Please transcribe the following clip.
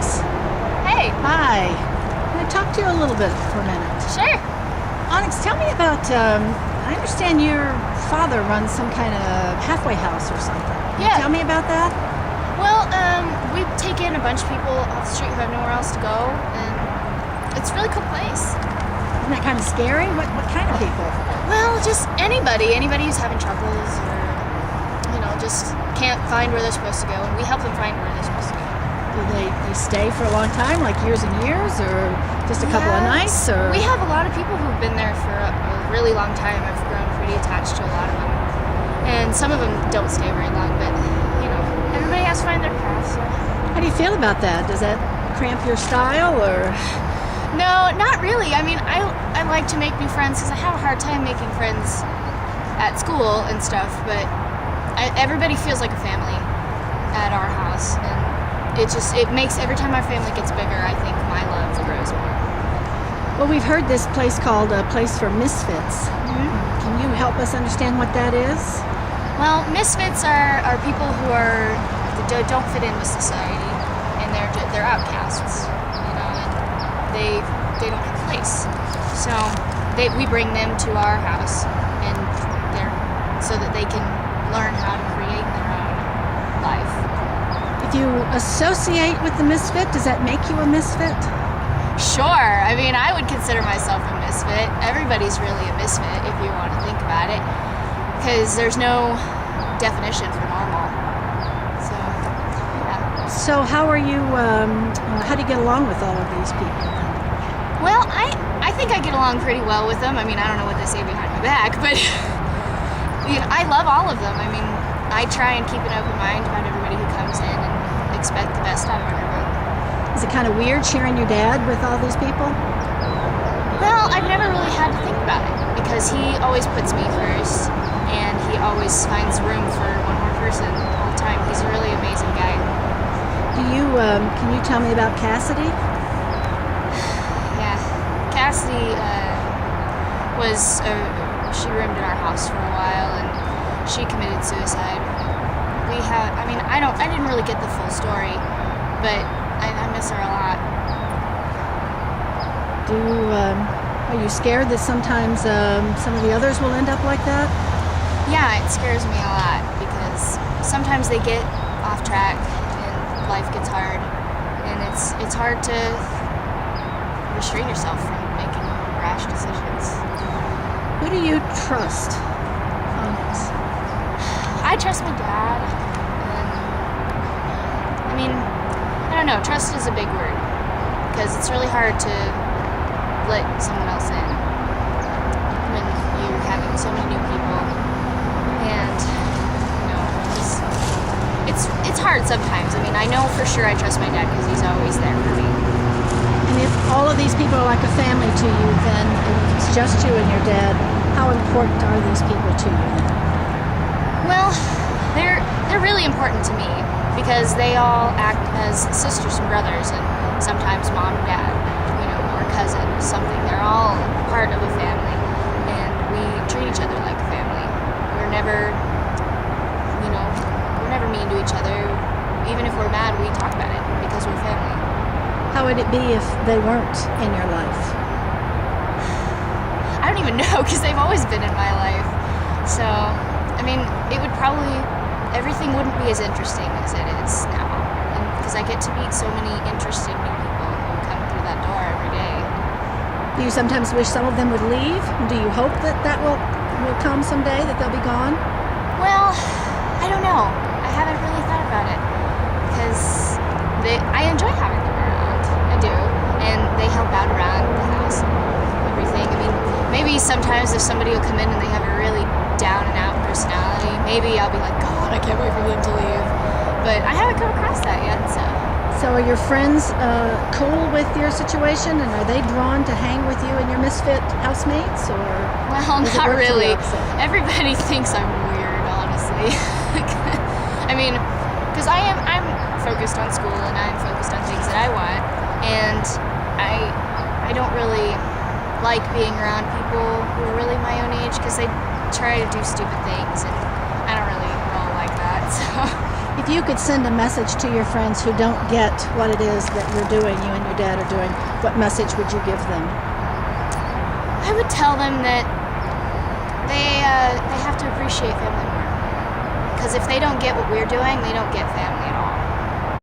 Onyx. Hey. Hi. Can I talk to you a little bit for a minute? Sure. Onyx, tell me about, I understand your father runs some kind of halfway house or something. Can you Yeah. tell me about that? Well, we take in a bunch of people off the street who have nowhere else to go, and it's a really cool place. Isn't that kind of scary? What kind of people? Well, just anybody who's having troubles or, just can't find where they're supposed to go, and we help them find where they're supposed to go. Do they stay for a long time, like years and years, or just a couple of nights? Or We have a lot of people who've been there for a really long time. I've grown pretty attached to a lot of them. And some of them don't stay very long, but, everybody has to find their path. So. How do you feel about that? Does that cramp your style, or? No, not really. I mean, I like to make new friends because I have a hard time making friends at school and stuff, but everybody feels like a family at our house, and it makes, every time our family gets bigger, I think my love grows more. Well, we've heard this place called a place for misfits. Mm-hmm. Can you help us understand what that is? Well, misfits are people who don't fit in with society, and they're outcasts, and they don't have a place. So we bring them to our house, and so that they can learn how to create their own life. If you associate with the misfit, does that make you a misfit? Sure. I mean, I would consider myself a misfit. Everybody's really a misfit if you want to think about it, because there's no definition for normal. So, yeah. So how are you, how do you get along with all of these people? Well, I think I get along pretty well with them. I mean, I don't know what they say behind my back, but I love all of them. I mean, I try and keep an open mind about everybody who comes in and expect the best out of everyone. Is it kind of weird sharing your dad with all these people? Well, I've never really had to think about it because he always puts me first, and he always finds room for one more person all the time. He's a really amazing guy. Can you tell me about Cassidy? Yeah, Cassidy she roomed in our house for a while, and she committed suicide. I didn't really get the full story, but I miss her a lot. Are you scared that sometimes some of the others will end up like that? Yeah, it scares me a lot because sometimes they get off track and life gets hard, and it's hard to restrain yourself from making rash decisions. Who do you trust? Onyx. I trust my dad, and I don't know, trust is a big word because it's really hard to let someone else in when you're having so many new people, and it's hard sometimes. I mean, I know for sure I trust my dad because he's always there for me. And if all of these people are like a family to you, then if it's just you and your dad, how important are these people to you then? Well, they're really important to me because they all act as sisters and brothers, and sometimes mom and dad, or cousin, something. They're all part of a family, and we treat each other like a family. We're never mean to each other. Even if we're mad, we talk about it because we're family. How would it be if they weren't in your life? I don't even know because they've always been in my life. So, everything wouldn't be as interesting as it is now. And because I get to meet so many interesting new people who come through that door every day. Do you sometimes wish some of them would leave? Do you hope that will come someday, that they'll be gone? Well, I don't know. I haven't really thought about it because I enjoy having them around. I do. And they help out around the house and everything. I mean, maybe sometimes if somebody will come in and they have a really down and out personality, maybe I'll be like, God, I can't wait for them to leave. But I haven't come across that yet, so. So are your friends cool with your situation, and are they drawn to hang with you and your misfit housemates, or? Well, not really. Everybody thinks I'm weird, honestly. Because I'm focused on school and I'm focused on things that I want, and I don't really like being around people who are really my own age because they try to do stupid things, and I don't really roll like that. So If you could send a message to your friends who don't get what it is that you're doing, you and your dad are doing, what message would you give them? I would tell them that they have to appreciate family more. Because if they don't get what we're doing, they don't get family at all.